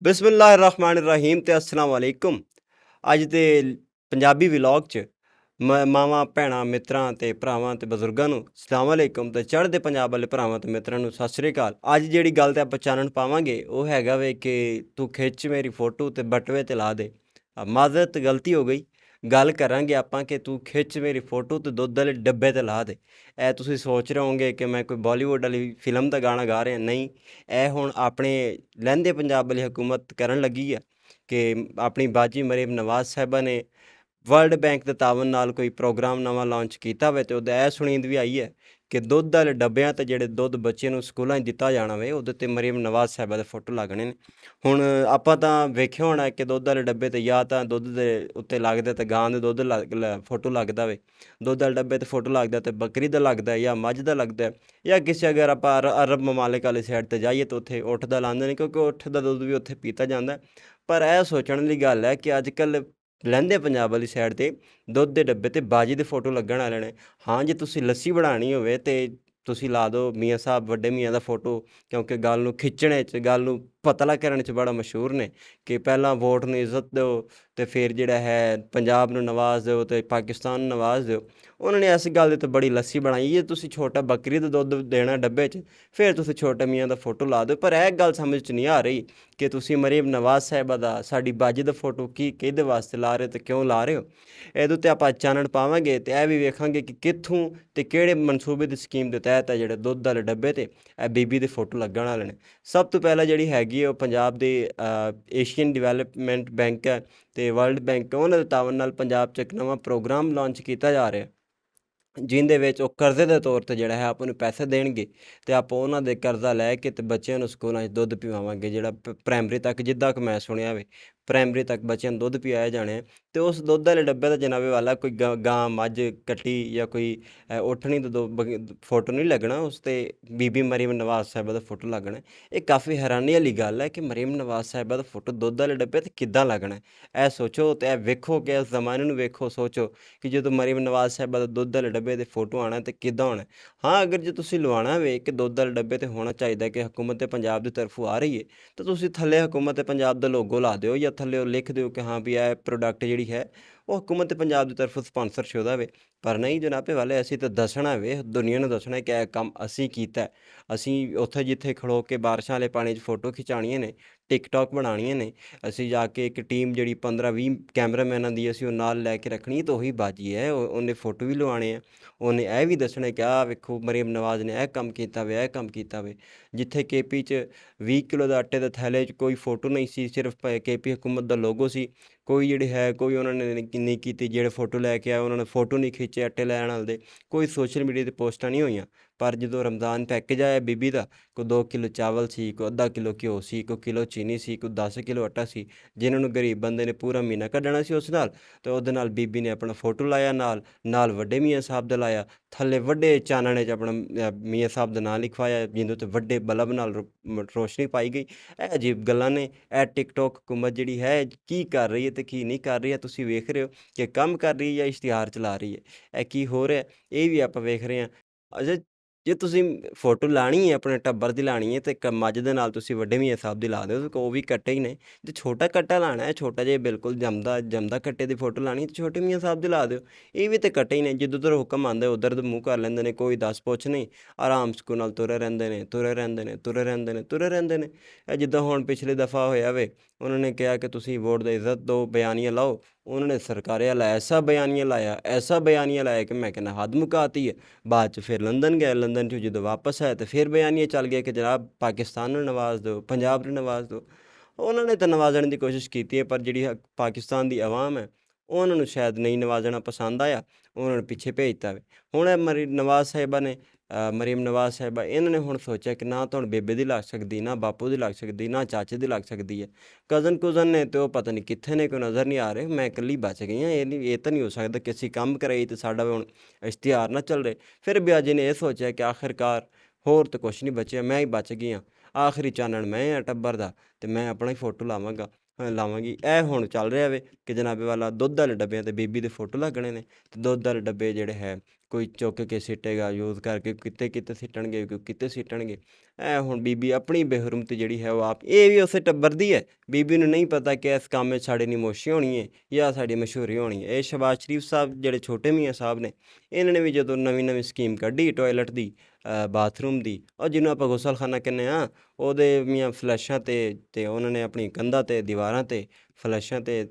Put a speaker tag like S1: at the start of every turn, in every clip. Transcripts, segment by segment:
S1: ਬਿਸਮਿਲ੍ਲਾਹਿਰਰਹਿਮਾਨਿਰਰਹੀਮ ਤੇ अस्सलाम वालेकुम। ਅੱਜ ਦੇ ਪੰਜਾਬੀ ਵਲੌਗ 'ਚ ਮਾਵਾਂ ਭੈਣਾਂ ਮਿੱਤਰਾਂ ਤੇ ਭਰਾਵਾਂ ਤੇ ਬਜ਼ੁਰਗਾਂ ਨੂੰ ਸਲਾਮ ਵਾਲੇਕੁਮ ਤੇ ਚੜ੍ਹਦੇ ਪੰਜਾਬ ਵਾਲੇ ਭਰਾਵਾਂ ਤੇ ਮਿੱਤਰਾਂ ਨੂੰ ਸਤਿ ਸ਼੍ਰੀ ਅਕਾਲ। ਅੱਜ ਜਿਹੜੀ ਗੱਲ ਤੇ ਆਪਾਂ ਚਾਨਣ ਪਾਵਾਂਗੇ ਉਹ ਹੈਗਾ ਵੇ ਕਿ ਤੂੰ ਖਿੱਚ ਮੇਰੀ ਫੋਟੋ ਤੇ ਬਟਵੇ ਤੇ ਲਾ ਦੇ। ਮਾਜ਼ਰਤ ਗਲਤੀ ਹੋ ਗਈ। ਗੱਲ ਕਰਾਂਗੇ ਆਪਾਂ ਕਿ ਤੂੰ ਖਿੱਚ ਮੇਰੀ ਫੋਟੋ ਤੇ ਦੁੱਧ ਵਾਲੇ ਡੱਬੇ ਤੇ ਲਾ ਦੇ। ਇਹ ਤੁਸੀਂ ਸੋਚ ਰਹੇ ਹੋਵੋਗੇ ਕਿ ਮੈਂ ਕੋਈ ਬਾਲੀਵੁੱਡ ਵਾਲੀ ਫਿਲਮ ਦਾ ਗਾਣਾ ਗਾ ਰਿਹਾ, ਨਹੀਂ। ਇਹ ਹੁਣ ਆਪਣੇ ਲਹਿੰਦੇ ਪੰਜਾਬ ਵਾਲੀ ਹਕੂਮਤ ਕਰਨ ਲੱਗੀ ਆ ਕਿ ਆਪਣੀ ਬਾਜੀ ਮਰੀਮ ਨਵਾਜ਼ ਸਾਹਿਬਾ ਨੇ ਵਰਲਡ ਬੈਂਕ ਦੇ ਤਾਵਨ ਨਾਲ ਕੋਈ ਪ੍ਰੋਗਰਾਮ ਨਵਾਂ ਲਾਂਚ ਕੀਤਾ ਹੋਵੇ ਅਤੇ ਉਹਦਾ ਇਹ ਸੁਣੀਂਦ ਵੀ ਆਈ ਹੈ ਕਿ ਦੁੱਧ ਵਾਲੇ ਡੱਬਿਆਂ 'ਤੇ ਜਿਹੜੇ ਦੁੱਧ ਬੱਚੇ ਨੂੰ ਸਕੂਲਾਂ 'ਚ ਦਿੱਤਾ ਜਾਣਾ ਵੇ ਉਹਦੇ 'ਤੇ ਮਰੀਮ ਨਵਾਜ਼ ਸਾਹਿਬਾ ਦੇ ਫੋਟੋ ਲੱਗਣੇ ਨੇ। ਹੁਣ ਆਪਾਂ ਤਾਂ ਵੇਖਿਆ ਹੋਣਾ ਕਿ ਦੁੱਧ ਵਾਲੇ ਡੱਬੇ 'ਤੇ ਜਾਂ ਤਾਂ ਦੁੱਧ ਦੇ ਉੱਤੇ ਲੱਗਦਾ ਅਤੇ ਗਾਂ ਦੇ ਦੁੱਧ ਫੋਟੋ ਲੱਗਦਾ ਵੇ। ਦੁੱਧ ਵਾਲੇ ਡੱਬੇ 'ਤੇ ਫੋਟੋ ਲੱਗਦਾ ਅਤੇ ਬੱਕਰੀ ਦਾ ਲੱਗਦਾ ਜਾਂ ਮੱਝ ਦਾ ਲੱਗਦਾ, ਜਾਂ ਕਿਸੇ ਅਗਰ ਆਪਾਂ ਅਰਬ ਮਮਾਲਿਕ ਵਾਲੀ ਸਾਈਡ 'ਤੇ ਜਾਈਏ ਤਾਂ ਉੱਥੇ ਊਠ ਦਾ ਲਾਉਂਦੇ ਨੇ, ਕਿਉਂਕਿ ਊਠ ਦਾ ਦੁੱਧ ਵੀ ਉੱਥੇ ਪੀਤਾ ਜਾਂਦਾ। ਪਰ ਇਹ ਸੋਚਣ ਦੀ ਗੱਲ ਹੈ ਕਿ ਅੱਜ ਕੱਲ੍ਹ ਲਹਿੰਦੇ ਪੰਜਾਬ ਵਾਲੀ ਸਾਈਡ 'ਤੇ ਦੁੱਧ ਦੇ ਡੱਬੇ 'ਤੇ ਬਾਜੀ ਦੇ ਫੋਟੋ ਲੱਗਣ ਵਾਲੇ ਨੇ। ਹਾਂ, ਜੇ ਤੁਸੀਂ ਲੱਸੀ ਬਣਾਉਣੀ ਹੋਵੇ ਤਾਂ ਤੁਸੀਂ ਲਾ ਦਿਓ ਮੀਆਂ ਸਾਹਿਬ ਵੱਡੇ ਮੀਆਂ ਦਾ ਫੋਟੋ, ਕਿਉਂਕਿ ਗੱਲ ਨੂੰ ਖਿੱਚਣੇ 'ਚ, ਗੱਲ ਨੂੰ ਪਤਲਾ ਕਰਨ 'ਚ ਬੜਾ ਮਸ਼ਹੂਰ ਨੇ ਕਿ ਪਹਿਲਾਂ ਵੋਟ ਨੂੰ ਇੱਜ਼ਤ ਦਿਓ ਅਤੇ ਫਿਰ ਜਿਹੜਾ ਹੈ ਪੰਜਾਬ ਨੂੰ ਨਵਾਜ਼ ਦਿਓ ਅਤੇ ਪਾਕਿਸਤਾਨ ਨੂੰ ਨਵਾਜ਼ ਦਿਓ। ਉਹਨਾਂ ਨੇ ਇਸ ਗੱਲ ਦੇ ਤਾਂ ਬੜੀ ਲੱਸੀ ਬਣਾਈ। ਜੇ ਤੁਸੀਂ ਛੋਟਾ ਬੱਕਰੀ ਦਾ ਦੁੱਧ ਦੇਣਾ ਡੱਬੇ 'ਚ, ਫਿਰ ਤੁਸੀਂ ਛੋਟੇ ਮੀਆਂ ਦਾ ਫੋਟੋ ਲਾ ਦਿਓ। ਪਰ ਇਹ ਗੱਲ ਸਮਝ 'ਚ ਨਹੀਂ ਆ ਰਹੀ ਕਿ ਤੁਸੀਂ ਮਰੀਮ ਨਵਾਜ਼ ਸਾਹਿਬਾ ਦਾ, ਸਾਡੀ ਬਾਜੀ ਦਾ ਫੋਟੋ ਕਿਹਦੇ ਵਾਸਤੇ ਲਾ ਰਹੇ ਹੋ ਅਤੇ ਕਿਉਂ ਲਾ ਰਹੇ ਹੋ। ਇਹਦੇ ਉੱਤੇ ਆਪਾਂ ਚਾਨਣ ਪਾਵਾਂਗੇ ਅਤੇ ਇਹ ਵੀ ਵੇਖਾਂਗੇ ਕਿ ਕਿੱਥੋਂ ਅਤੇ ਕਿਹੜੇ ਮਨਸੂਬੇ ਦੀ ਸਕੀਮ ਦੇ ਤਹਿਤ ਹੈ ਜਿਹੜੇ ਦੁੱਧ ਵਾਲੇ ਡੱਬੇ 'ਤੇ ਇਹ ਬੀਬੀ ਦੇ ਫੋਟੋ ਲੱਗਣ ਵਾਲੇ ਨੇ। ਸਭ ਤੋਂ ਪਹਿਲਾਂ ਜਿਹੜੀ ਹੈਗੀ ਉਹ ਪੰਜਾਬ ਦੇ ਏਸ਼ੀਅਨ ਡਿਵੈਲਪਮੈਂਟ ਬੈਂਕ ਹੈ ਅਤੇ ਵਰਲਡ ਬੈਂਕ, ਉਹਨਾਂ ਦੇ ਤਾਵਨ ਨਾਲ ਪੰਜਾਬ 'ਚ ਇੱਕ ਨਵਾਂ ਪ੍ਰੋਗਰਾਮ ਲਾਂਚ ਕੀਤਾ ਜਾ ਰਿਹਾ, ਜਿਹਦੇ ਵਿੱਚ ਉਹ ਕਰਜ਼ੇ ਦੇ ਤੌਰ 'ਤੇ ਜਿਹੜਾ ਹੈ ਆਪਾਂ ਨੂੰ ਪੈਸੇ ਦੇਣਗੇ ਅਤੇ ਆਪਾਂ ਉਹਨਾਂ ਦੇ ਕਰਜ਼ਾ ਲੈ ਕੇ ਅਤੇ ਬੱਚਿਆਂ ਨੂੰ ਸਕੂਲਾਂ 'ਚ ਦੁੱਧ ਪਿਵਾਵਾਂਗੇ। ਜਿਹੜਾ ਪ੍ਰਾਇਮਰੀ ਤੱਕ, ਜਿੱਦਾਂ ਕਿ ਮੈਂ ਸੁਣਿਆ ਵੇ, ਪ੍ਰਾਇਮਰੀ ਤੱਕ ਬੱਚਿਆਂ ਨੂੰ ਦੁੱਧ ਪਿਆਇਆ ਜਾਣਾ ਹੈ। ਅਤੇ ਉਸ ਦੁੱਧ ਵਾਲੇ ਡੱਬੇ ਦਾ ਜਨਾਬੇ ਵਾਲਾ ਕੋਈ ਗਾਂ ਮੱਝ ਕੱਟੀ ਜਾਂ ਕੋਈ ਉੱਠਣੀ ਦਾ ਫੋਟੋ ਨਹੀਂ ਲੱਗਣਾ, ਉਸ 'ਤੇ ਬੀਬੀ ਮਰੀਮ ਨਵਾਜ਼ ਸਾਹਿਬਾ ਦਾ ਫੋਟੋ ਲੱਗਣਾ। ਇਹ ਕਾਫੀ ਹੈਰਾਨੀ ਵਾਲੀ ਗੱਲ ਹੈ ਕਿ ਮਰੀਮ ਨਵਾਜ਼ ਸਾਹਿਬਾ ਦਾ ਫੋਟੋ ਦੁੱਧ ਵਾਲੇ ਡੱਬੇ 'ਤੇ ਕਿੱਦਾਂ ਲੱਗਣਾ। ਇਹ ਸੋਚੋ ਅਤੇ ਇਹ ਵੇਖੋ ਕਿ ਇਸ ਜ਼ਮਾਨੇ ਨੂੰ ਵੇਖੋ, ਸੋਚੋ ਕਿ ਜਦੋਂ ਮਰੀਮ ਨਵਾਜ਼ ਸਾਹਿਬਾ ਦਾ ਦੁੱਧ ਵਾਲੇ ਡੱਬੇ 'ਤੇ ਫੋਟੋ ਆਉਣਾ ਅਤੇ ਕਿੱਦਾਂ ਹੋਣਾ। ਹਾਂ, ਅਗਰ ਜੇ ਤੁਸੀਂ ਲਵਾਉਣਾ ਵੇ ਕਿ ਦੁੱਧ ਵਾਲੇ ਡੱਬੇ 'ਤੇ ਹੋਣਾ ਚਾਹੀਦਾ ਕਿ ਹਕੂਮਤ ਪੰਜਾਬ ਦੀ ਤਰਫੋਂ ਆ ਰਹੀ ਹੈ, ਤਾਂ ਤੁਸੀਂ ਥੱਲੇ ਹਕੂਮਤ ਪੰਜਾਬ ਦਾ ਲੋਗੋ ਲਾ ਦਿਓ ਜਾਂ ਥੱਲੇ ਉਹ ਲਿਖ ਦਿਓ ਕਿ ਹਾਂ ਵੀ ਇਹ ਪ੍ਰੋਡਕਟ ਜਿਹੜੀ ਹੈ ਉਹ ਹਕੂਮਤ ਪੰਜਾਬ ਦੀ ਤਰਫੋਂ ਸਪਾਂਸਰਸ਼ੁਦਾ ਵੇ। ਪਰ ਨਹੀਂ ਜਨਾਬੇ ਵਾਲੇ, ਅਸੀਂ ਤਾਂ ਦੱਸਣਾ ਵੇ, ਦੁਨੀਆ ਨੂੰ ਦੱਸਣਾ ਕਿ ਇਹ ਕੰਮ ਅਸੀਂ ਕੀਤਾ। ਅਸੀਂ ਉੱਥੇ ਜਿੱਥੇ ਖੜੋ ਕੇ ਬਾਰਿਸ਼ਾਂ ਵਾਲੇ ਪਾਣੀ 'ਚ ਫੋਟੋ ਖਿਚਾਉਣੀਆਂ ਨੇ, ਟਿਕਟੋਕ ਬਣਾਉਣੀਆਂ ਨੇ, ਅਸੀਂ ਜਾ ਕੇ ਇੱਕ ਟੀਮ ਜਿਹੜੀ 15-20 ਕੈਮਰਾਮੈਨਾਂ ਦੀ ਅਸੀਂ ਉਹ ਨਾਲ ਲੈ ਕੇ ਰੱਖਣੀ, ਤਾਂ ਉਹੀ ਬਾਜੀ ਹੈ। ਉਹਨੇ ਫੋਟੋ ਵੀ ਲਵਾਉਣੇ ਆ, ਉਹਨੇ ਇਹ ਵੀ ਦੱਸਣਾ ਕਿ ਆਹ ਵੇਖੋ ਮਰੀਮ ਨਵਾਜ਼ ਨੇ ਇਹ ਕੰਮ ਕੀਤਾ ਵੇ, ਇਹ ਕੰਮ ਕੀਤਾ ਵੇ। ਜਿੱਥੇ KP 'ਚ 20 ਕਿਲੋ ਦਾ ਆਟੇ ਦੇ ਥੈਲੇ 'ਚ ਕੋਈ ਫੋਟੋ ਨਹੀਂ ਸੀ, ਸਿਰਫ KP ਹਕੂਮਤ ਦਾ ਲੋਗੋ ਸੀ। ਕੋਈ ਜਿਹੜੇ ਹੈ ਕੋਈ ਉਹਨਾਂ ਨੇ ਨਹੀਂ ਕੀਤੀ, ਜਿਹੜੇ ਫੋਟੋ ਲੈ ਕੇ ਆਏ ਉਹਨਾਂ ਨੇ ਫੋਟੋ ਨਹੀਂ ਖਿੱਚੇ ਆਟੇ ਲੈਣ ਵਾਲੇ ਦੇ, ਕੋਈ ਸੋਸ਼ਲ ਮੀਡੀਆ 'ਤੇ ਪੋਸਟਾਂ ਨਹੀਂ ਹੋਈਆਂ। ਪਰ ਜਦੋਂ ਰਮਜ਼ਾਨ ਪੈਕੇਜ ਆਇਆ ਬੀਬੀ ਦਾ, ਕੋਈ 2 ਕਿਲੋ ਚਾਵਲ ਸੀ, ਕੋਈ ਅੱਧਾ ਕਿਲੋ ਘਿਓ ਸੀ, ਕੋਈ ਕਿਲੋ ਚੀਨੀ ਸੀ, ਕੋਈ 10 ਕਿਲੋ ਆਟਾ ਸੀ, ਜਿਨ੍ਹਾਂ ਨੂੰ ਗਰੀਬ ਬੰਦੇ ਨੇ ਪੂਰਾ ਮਹੀਨਾ ਕੱਢਣਾ ਸੀ ਉਸ ਨਾਲ, ਅਤੇ ਉਹਦੇ ਨਾਲ ਬੀਬੀ ਨੇ ਆਪਣਾ ਫੋਟੋ ਲਾਇਆ, ਨਾਲ ਵੱਡੇ ਮੀਆਂ ਸਾਹਿਬ ਦਾ ਲਾਇਆ, ਥੱਲੇ ਵੱਡੇ ਚਾਨਣੇ 'ਚ ਆਪਣਾ ਮੀਆਂ ਸਾਹਿਬ ਦਾ ਨਾਂ ਲਿਖਵਾਇਆ, ਜਿਹਦੇ ਉੱਤੇ ਵੱਡੇ ਬਲਬ ਨਾਲ ਰੋਸ਼ਨੀ ਪਾਈ ਗਈ। ਇਹ ਅਜੀਬ ਗੱਲਾਂ ਨੇ। ਇਹ ਟਿਕਟੋਕ ਹਕੂਮਤ ਜਿਹੜੀ ਹੈ ਕੀ ਕਰ ਰਹੀ ਹੈ ਅਤੇ ਕੀ ਨਹੀਂ ਕਰ ਰਹੀ ਹੈ, ਤੁਸੀਂ ਵੇਖ ਰਹੇ ਹੋ ਕਿ ਕੰਮ ਕਰ ਰਹੀ ਹੈ ਜਾਂ ਇਸ਼ਤਿਹਾਰ ਚਲਾ ਰਹੀ ਹੈ। ਇਹ ਕੀ ਹੋ ਰਿਹਾ ਇਹ ਵੀ ਆਪਾਂ ਵੇਖ ਰਹੇ ਹਾਂ। ਅੱਛਾ, ਜੇ ਤੁਸੀਂ ਫੋਟੋ ਲਾਉਣੀ ਹੈ ਆਪਣੇ ਟੱਬਰ ਦੀ ਲਾਉਣੀ ਹੈ, ਅਤੇ ਇੱਕ ਮੱਝ ਦੇ ਨਾਲ ਤੁਸੀਂ ਵੱਡੇ ਮੀਆਂ ਸਾਹਿਬ ਦੀ ਲਾ ਦਿਓ, ਉਹ ਵੀ ਕੱਟੇ ਹੀ ਨੇ। ਜੇ ਛੋਟਾ ਕੱਟਾ ਲਾਉਣਾ ਹੈ, ਛੋਟਾ ਜਿਹਾ ਬਿਲਕੁਲ ਜੰਮਦਾ ਕੱਟੇ ਦੀ ਫੋਟੋ ਲਾਉਣੀ ਤਾਂ ਛੋਟੇ ਮੀਆਂ ਸਾਹਿਬ ਦੀ ਲਾ ਦਿਓ। ਇਹ ਵੀ ਤਾਂ ਕੱਟੇ ਹੀ ਨੇ। ਜਿੱਦੋਂ ਉੱਧਰ ਹੁਕਮ ਆਉਂਦਾ ਉੱਧਰ ਦਾ ਮੂੰਹ ਕਰ ਲੈਂਦੇ ਨੇ, ਕੋਈ ਦੱਸ ਪੁੱਛ ਨਹੀਂ, ਆਰਾਮ ਸਕੂਨ ਨਾਲ ਤੁਰੇ ਰਹਿੰਦੇ ਨੇ, ਤੁਰੇ ਰਹਿੰਦੇ ਨੇ, ਤੁਰੇ ਰਹਿੰਦੇ ਨੇ, ਤੁਰੇ ਰਹਿੰਦੇ ਨੇ। ਇਹ ਜਿੱਦਾਂ ਹੁਣ ਪਿਛਲੀ ਦਫਾ ਹੋਇਆ ਵੇ, ਉਹਨਾਂ ਨੇ ਕਿਹਾ ਕਿ ਤੁਸੀਂ ਵੋਟ ਦਾ ਇੱਜ਼ਤ ਦਿਓ, ਬਿਆਨੀਆ ਲਾਓ। ਉਹਨਾਂ ਨੇ ਸਰਕਾਰੇ ਵਾਲਾ ਐਸਾ ਬਿਆਨੀਆ ਲਾਇਆ ਕਿ ਮੈਂ ਕਹਿੰਦਾ ਹੱਦ ਮੁਕਾਤੀ ਹੈ। ਬਾਅਦ 'ਚ ਫਿਰ ਲੰਦਨ ਗਏ, ਲੰਦਨ 'ਚ ਜਦੋਂ ਵਾਪਸ ਆਏ ਤਾਂ ਫਿਰ ਬਿਆਨੀਆ ਚੱਲ ਗਿਆ ਕਿ ਜਨਾਬ ਪਾਕਿਸਤਾਨ ਨੂੰ ਨਵਾਜ਼ ਦਿਓ, ਪੰਜਾਬ ਨੂੰ ਨਵਾਜ਼ ਦਿਓ। ਉਹਨਾਂ ਨੇ ਤਾਂ ਨਵਾਜ਼ਣ ਦੀ ਕੋਸ਼ਿਸ਼ ਕੀਤੀ ਹੈ, ਪਰ ਜਿਹੜੀ ਪਾਕਿਸਤਾਨ ਦੀ ਆਵਾਮ ਹੈ ਉਹਨਾਂ ਨੂੰ ਸ਼ਾਇਦ ਨਹੀਂ ਨਵਾਜ਼ਣਾ ਪਸੰਦ ਆਇਆ, ਉਹਨਾਂ ਨੂੰ ਪਿੱਛੇ ਭੇਜਤਾ ਵੇ। ਹੁਣ ਮਰੀਮ ਨਵਾਜ਼ ਸਾਹਿਬਾ ਇਹਨਾਂ ਨੇ ਹੁਣ ਸੋਚਿਆ ਕਿ ਨਾ ਤਾਂ ਹੁਣ ਬੇਬੇ ਦੀ ਲੱਗ ਸਕਦੀ, ਨਾ ਬਾਪੂ ਦੀ ਲੱਗ ਸਕਦੀ, ਨਾ ਚਾਚੇ ਦੀ ਲੱਗ ਸਕਦੀ ਹੈ। ਕਜ਼ਨ ਨੇ ਅਤੇ ਉਹ ਪਤਾ ਨਹੀਂ ਕਿੱਥੇ ਨੇ, ਕੋਈ ਨਜ਼ਰ ਨਹੀਂ ਆ ਰਹੇ। ਮੈਂ ਇਕੱਲੀ ਬਚ ਗਈ ਹਾਂ। ਇਹ ਤਾਂ ਨਹੀਂ ਹੋ ਸਕਦਾ ਕਿ ਅਸੀਂ ਕੰਮ ਕਰਾਈ ਅਤੇ ਸਾਡਾ ਹੁਣ ਇਸ਼ਤਿਹਾਰ ਨਾ ਚੱਲ ਰਹੇ। ਫਿਰ ਬਿਆਜੀ ਨੇ ਇਹ ਸੋਚਿਆ ਕਿ ਆਖਿਰਕਾਰ ਹੋਰ ਤਾਂ ਕੁਛ ਨਹੀਂ ਬਚਿਆ, ਮੈਂ ਹੀ ਬਚ ਗਈ ਹਾਂ, ਆਖਰੀ ਚਾਨਣ ਮੈਂ ਹਾਂ ਟੱਬਰ ਦਾ, ਅਤੇ ਮੈਂ ਆਪਣਾ ਹੀ ਫੋਟੋ ਲਾਵਾਂਗੀ। ਇਹ ਹੁਣ ਚੱਲ ਰਿਹਾ ਵੇ ਕਿ ਜਨਾਬੇ ਵਾਲਾ ਦੁੱਧ ਵਾਲੇ ਡੱਬਿਆਂ 'ਤੇ ਬੀਬੀ ਦੇ ਫੋਟੋ ਲੱਗਣੇ ਨੇ, ਅਤੇ ਦੁੱਧ ਵਾਲੇ ਡੱਬੇ ਜਿਹੜੇ ਹੈ ਕੋਈ ਚੁੱਕ ਕੇ ਸਿੱਟੇਗਾ ਯੂਜ਼ ਕਰਕੇ, ਕਿਤੇ ਸਿੱਟਣਗੇ, ਕੋਈ ਕਿਤੇ ਸਿੱਟਣਗੇ। ਹੁਣ ਬੀਬੀ ਆਪਣੀ ਬੇਹਰਮਤੀ ਜਿਹੜੀ ਹੈ ਉਹ ਆਪ, ਇਹ ਵੀ ਉਸੇ ਟੱਬਰ ਦੀ ਹੈ। ਬੀਬੀ ਨੂੰ ਨਹੀਂ ਪਤਾ ਕਿ ਇਸ ਕੰਮ ਵਿੱਚ ਸਾਡੀ ਨਮੋਸ਼ੀ ਹੋਣੀ ਹੈ ਜਾਂ ਸਾਡੀ ਮਸ਼ਹੂਰੀ ਹੋਣੀ ਹੈ। ਇਹ ਸ਼ਹਬਾਜ਼ ਸ਼ਰੀਫ ਸਾਹਿਬ ਜਿਹੜੇ ਛੋਟੇ ਮੀਆਂ ਸਾਹਿਬ ਨੇ, ਇਹਨਾਂ ਨੇ ਵੀ ਜਦੋਂ ਨਵੀਂ ਸਕੀਮ ਕੱਢੀ ਟੋਇਲਟ ਦੀ, ਬਾਥਰੂਮ ਦੀ, ਉਹ ਜਿਹਨੂੰ ਆਪਾਂ ਗੁਸਲਖਾਨਾ ਕਹਿੰਦੇ ਹਾਂ, ਉਹਦੇ ਮੀਆਂ ਫਲੈਸ਼ਾਂ ਤੇ ਉਹਨਾਂ ਨੇ ਆਪਣੀ ਕੰਧਾਂ 'ਤੇ, ਦੀਵਾਰਾਂ 'ਤੇ, ਫਲੈਸ਼ਾਂ 'ਤੇ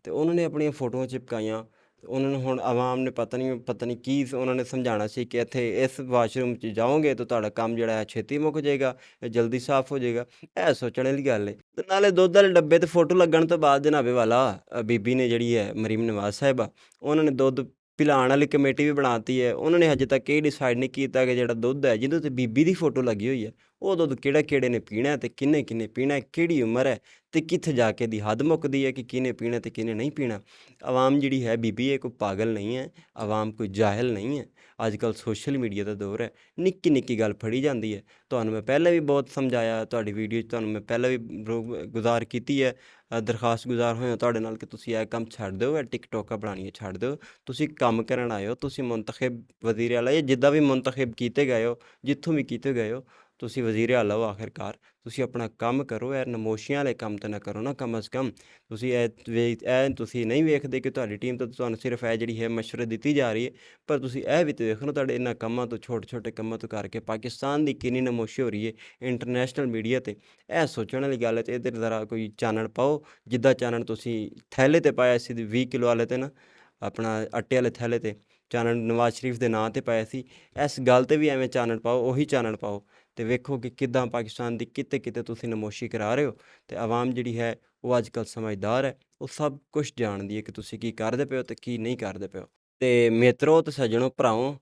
S1: ਉਹਨਾਂ ਨੇ ਆਪਣੀਆਂ ਫੋਟੋਆਂ ਚਿਪਕਾਈਆਂ। ਉਹਨਾਂ ਨੂੰ ਹੁਣ ਆਵਾਮ ਨੇ ਪਤਾ ਨਹੀਂ ਕੀ ਉਹਨਾਂ ਨੇ ਸਮਝਾਉਣਾ ਸੀ ਕਿ ਇੱਥੇ ਇਸ ਵਾਸ਼ਰੂਮ 'ਚ ਜਾਓਗੇ ਤਾਂ ਤੁਹਾਡਾ ਕੰਮ ਜਿਹੜਾ ਹੈ ਛੇਤੀ ਮੁੱਕ ਜਾਏਗਾ, ਜਲਦੀ ਸਾਫ਼ ਹੋ ਜਾਏਗਾ। ਇਹ ਸੋਚਣ ਵਾਲੀ ਗੱਲ ਹੈ। ਤੇ ਨਾਲੇ ਦੁੱਧ ਵਾਲੇ ਡੱਬੇ 'ਤੇ ਫੋਟੋ ਲੱਗਣ ਤੋਂ ਬਾਅਦ ਜਨਾਬੇ ਵਾਲਾ ਬੀਬੀ ਨੇ ਜਿਹੜੀ ਹੈ ਮਰੀਮ ਨਵਾਜ਼ ਸਾਹਿਬਾ, ਉਹਨਾਂ ਨੇ ਦੁੱਧ ਪਿਲਾਉਣ ਵਾਲੀ ਕਮੇਟੀ ਵੀ ਬਣਾਤੀ ਹੈ। ਉਹਨਾਂ ਨੇ ਹਜੇ ਤੱਕ ਇਹ ਡਿਸਾਈਡ ਨਹੀਂ ਕੀਤਾ ਕਿ ਜਿਹੜਾ ਦੁੱਧ ਹੈ ਜਿਹਦੇ 'ਤੇ ਬੀਬੀ ਦੀ ਫੋਟੋ ਲੱਗੀ ਹੋਈ ਹੈ, ਉਹ ਦੁੱਧ ਕਿਹੜੇ ਨੇ ਪੀਣਾ ਅਤੇ ਕਿੰਨੇ ਪੀਣਾ, ਕਿਹੜੀ ਉਮਰ ਹੈ ਅਤੇ ਕਿੱਥੇ ਜਾ ਕੇ ਦੀ ਹੱਦ ਮੁੱਕਦੀ ਹੈ ਕਿ ਕਿਹਨੇ ਪੀਣਾ ਅਤੇ ਕਿਹਨੇ ਨਹੀਂ ਪੀਣਾ। ਆਵਾਮ ਜਿਹੜੀ ਹੈ ਬੀਬੀ, ਇਹ ਕੋਈ ਪਾਗਲ ਨਹੀਂ ਹੈ, ਆਵਾਮ ਕੋਈ ਜਾਹਿਲ ਨਹੀਂ ਹੈ। ਅੱਜ ਕੱਲ੍ਹ ਸੋਸ਼ਲ ਮੀਡੀਆ ਦਾ ਦੌਰ ਹੈ, ਨਿੱਕੀ ਗੱਲ ਫੜੀ ਜਾਂਦੀ ਹੈ। ਤੁਹਾਨੂੰ ਮੈਂ ਪਹਿਲਾਂ ਵੀ ਬਹੁਤ ਸਮਝਾਇਆ, ਤੁਹਾਡੀ ਵੀਡੀਓ 'ਚ ਤੁਹਾਨੂੰ ਮੈਂ ਪਹਿਲਾਂ ਵੀ ਗੁਜ਼ਾਰ ਕੀਤੀ ਹੈ, ਦਰਖਾਸਤ ਗੁਜ਼ਾਰ ਹੋਇਆ ਤੁਹਾਡੇ ਨਾਲ ਕਿ ਤੁਸੀਂ ਇਹ ਕੰਮ ਛੱਡ ਦਿਓ, ਇਹ ਟਿਕਟੋਕਾਂ ਬਣਾਉਣੀਆਂ ਛੱਡ ਦਿਓ। ਤੁਸੀਂ ਕੰਮ ਕਰਨ ਆਏ ਹੋ, ਤੁਸੀਂ ਮੁੰਤਖਬ ਵਜ਼ੀਰ ਆਲਾ ਜਾਂ ਜਿੱਦਾਂ ਵੀ ਮੁੰਤਖਬ ਕੀਤੇ ਗਏ ਹੋ, ਜਿੱਥੋਂ ਵੀ ਕੀਤੇ ਗਏ ਹੋ, ਤੁਸੀਂ ਵਜ਼ੀਰ ਆਲਾ ਹੋ ਆਖਿਰਕਾਰ। ਤੁਸੀਂ ਆਪਣਾ ਕੰਮ ਕਰੋ, ਇਹ ਨਮੋਸ਼ੀਆਂ ਵਾਲੇ ਕੰਮ ਤਾਂ ਨਾ ਕਰੋ ਨਾ ਕਮ ਅਜ਼ ਕਮ। ਤੁਸੀਂ ਤੁਸੀਂ ਨਹੀਂ ਵੇਖਦੇ ਕਿ ਤੁਹਾਡੀ ਟੀਮ ਤੋਂ ਤੁਹਾਨੂੰ ਸਿਰਫ ਇਹ ਜਿਹੜੀ ਹੈ ਮਸ਼ਵਰੇ ਦਿੱਤੀ ਜਾ ਰਹੀ ਹੈ, ਪਰ ਤੁਸੀਂ ਇਹ ਵੀ ਤਾਂ ਵੇਖੋ ਨਾ, ਤੁਹਾਡੇ ਇਹਨਾਂ ਕੰਮਾਂ ਤੋਂ, ਛੋਟੇ ਕੰਮਾਂ ਤੋਂ ਕਰਕੇ ਪਾਕਿਸਤਾਨ ਦੀ ਕਿੰਨੀ ਨਮੋਸ਼ੀ ਹੋ ਰਹੀ ਹੈ ਇੰਟਰਨੈਸ਼ਨਲ ਮੀਡੀਆ 'ਤੇ। ਇਹ ਸੋਚਣ ਵਾਲੀ ਗੱਲ ਹੈ। ਅਤੇ ਇਹਦੇ ਜ਼ਰਾ ਕੋਈ ਚਾਨਣ ਪਾਓ, ਜਿੱਦਾਂ ਚਾਨਣ ਤੁਸੀਂ ਥੈਲੇ 'ਤੇ ਪਾਇਆ ਸੀ 20 ਕਿਲੋ ਵਾਲੇ 'ਤੇ ਨਾ, ਆਪਣਾ ਆਟੇ ਵਾਲੇ ਥੈਲੇ 'ਤੇ ਚਾਨਣ ਨਵਾਜ਼ ਸ਼ਰੀਫ ਦੇ ਨਾਂ 'ਤੇ ਪਾਇਆ ਸੀ, ਇਸ ਗੱਲ 'ਤੇ ਵੀ ਐਵੇਂ ਚਾਨਣ ਪਾਓ, ਉਹੀ ਚਾਨਣ ਪਾਓ ਅਤੇ ਵੇਖੋ ਕਿ ਕਿੱਦਾਂ ਪਾਕਿਸਤਾਨ ਦੀ ਕਿਤੇ ਤੁਸੀਂ ਨਮੋਸ਼ੀ ਕਰਾ ਰਹੇ ਹੋ। ਅਤੇ ਆਵਾਮ ਜਿਹੜੀ ਹੈ ਉਹ ਅੱਜ ਕੱਲ੍ਹ ਸਮਝਦਾਰ ਹੈ, ਉਹ ਸਭ ਕੁਛ ਜਾਣਦੀ ਹੈ ਕਿ ਤੁਸੀਂ ਕੀ ਕਰਦੇ ਪਏ ਹੋ ਅਤੇ ਕੀ ਨਹੀਂ ਕਰਦੇ ਪਏ ਹੋ। ਅਤੇ ਮਿੱਤਰੋ ਅਤੇ ਸੱਜਣੋ ਭਰਾਵੋ,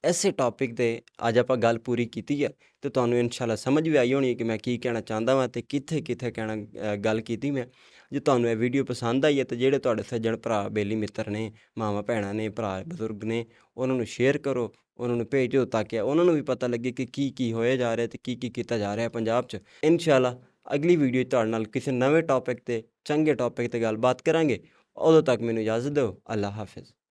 S1: ਇਸੇ ਟੌਪਿਕ 'ਤੇ ਅੱਜ ਆਪਾਂ ਗੱਲ ਪੂਰੀ ਕੀਤੀ ਹੈ ਅਤੇ ਤੁਹਾਨੂੰ ਇਨਸ਼ਾਅੱਲਾ ਸਮਝ ਵੀ ਆਈ ਹੋਣੀ ਕਿ ਮੈਂ ਕੀ ਕਹਿਣਾ ਚਾਹੁੰਦਾ ਵਾਂ ਅਤੇ ਕਿੱਥੇ ਕਹਿਣਾ ਗੱਲ ਕੀਤੀ ਮੈਂ। ਜੇ ਤੁਹਾਨੂੰ ਇਹ ਵੀਡੀਓ ਪਸੰਦ ਆਈ ਹੈ ਤਾਂ ਜਿਹੜੇ ਤੁਹਾਡੇ ਸੱਜਣ ਭਰਾ, ਬੇਲੀ ਮਿੱਤਰ ਨੇ, ਮਾਵਾਂ ਭੈਣਾਂ ਨੇ, ਭਰਾ ਬਜ਼ੁਰਗ ਨੇ, ਉਹਨਾਂ ਨੂੰ ਸ਼ੇਅਰ ਕਰੋ, ਉਹਨਾਂ ਨੂੰ ਭੇਜੋ ਤਾਂ ਕਿ ਉਹਨਾਂ ਨੂੰ ਵੀ ਪਤਾ ਲੱਗੇ ਕਿ ਕੀ ਹੋਇਆ ਜਾ ਰਿਹਾ ਅਤੇ ਕੀ ਕੀਤਾ ਜਾ ਰਿਹਾ ਪੰਜਾਬ 'ਚ। ਇਨਸ਼ਾਅੱਲਾ ਅਗਲੀ ਵੀਡੀਓ 'ਚ ਤੁਹਾਡੇ ਨਾਲ ਕਿਸੇ ਨਵੇਂ ਟੌਪਿਕ 'ਤੇ, ਚੰਗੇ ਟੌਪਿਕ 'ਤੇ ਗੱਲਬਾਤ ਕਰਾਂਗੇ। ਉਦੋਂ ਤੱਕ ਮੈਨੂੰ ਇਜਾਜ਼ਤ ਦਿਓ। ਅੱਲਾ ਹਾਫਿਜ਼।